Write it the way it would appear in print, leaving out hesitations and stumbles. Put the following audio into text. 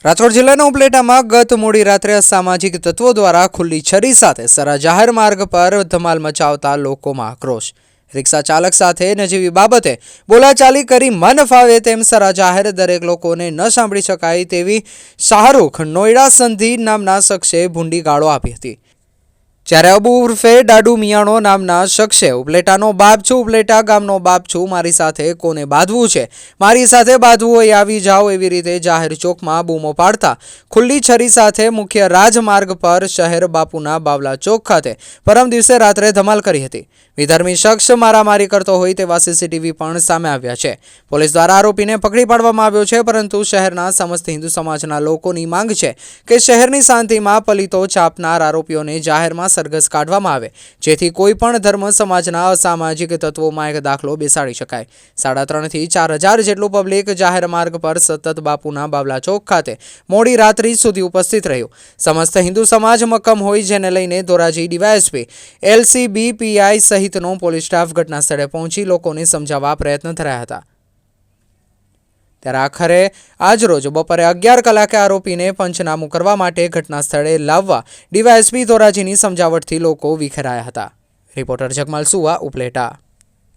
રાજકોટ જિલ્લાના ઉપલેટામાં ગત મોડી રાત્રે અસામાજિક તત્વો દ્વારા ખુલ્લી છરી સાથે સરા જાહેર માર્ગ પર ધમાલ મચાવતા લોકોમાં આક્રોશ। રિક્ષા ચાલક સાથે નજીવી બાબતે બોલાચાલી કરી મન ફાવે તેમ સરા જાહેર દરેક લોકોને ન સાંભળી શકાય તેવી શાહરૂખ નોયડા સંધી નામના શખ્સે ભૂંડી ગાળો આપી હતી। જ્યારે અબુ ઉર્ફે ડાડુ મિયાણો નામના શખ્સે ઉપલેટાનો બાપ છું, ઉપલેટા ગામનો બાપ છું, મારી સાથે કોને બાંધવું છે, મારી સાથે બાંધવું હોય આવી જાઓ એવી રીતે જાહેર ચોકમાં બૂમો પાડતા ખુલ્લી છરી સાથે મુખ્ય રાજમાર્ગ પર શહેર બાપુના બાવલા ચોક ખાતે પરમ દિવસે રાત્રે ધમાલ કરી હતી। વિધર્મી શખ્સ મારામારી કરતો હોય તેવા સીસીટીવી પણ સામે આવ્યા છે। પોલીસ દ્વારા આરોપીને પકડી પાડવામાં આવ્યો છે, પરંતુ શહેરના સમસ્ત હિન્દુ સમાજના લોકોની માંગ છે કે શહેરની શાંતિમાં પલિતો ચાપનાર આરોપીઓને જાહેરમાં સરઘસ કાઢવામાં આવે, જેથી કોઈ પણ ધર્મ સમાજના અસામાજિક તત્વોમાં એક દાખલો બેસાડી શકાય। 3.5 થી 4 હજાર જેટલું પબ્લિક જાહેર માર્ગ પર સતત બાપુના બાવલા ચોક ખાતે મોડી રાત્રિ સુધી ઉપસ્થિત રહ્યું। સમસ્ત હિન્દુ સમાજ મક્કમ હોય, જેને લઈને ધોરાજી ડીવાયએસપી એલસીબી પીઆઈ સહિતનો પોલીસ સ્ટાફ ઘટના સ્થળે પહોંચી લોકોને સમજાવવા પ્રયત્ન કર્યા હતા। ત્યારે આખરે આજરોજ બપોરે 11 કલાકે આરોપીને પંચનામું કરવા માટે ઘટના સ્થળે લાવવા ડીવાયએસપી ધોરાજીની સમજાવટથી લોકો વિખેરાયા હતા। રિપોર્ટર જગમાલ સુવા, ઉપલેટા।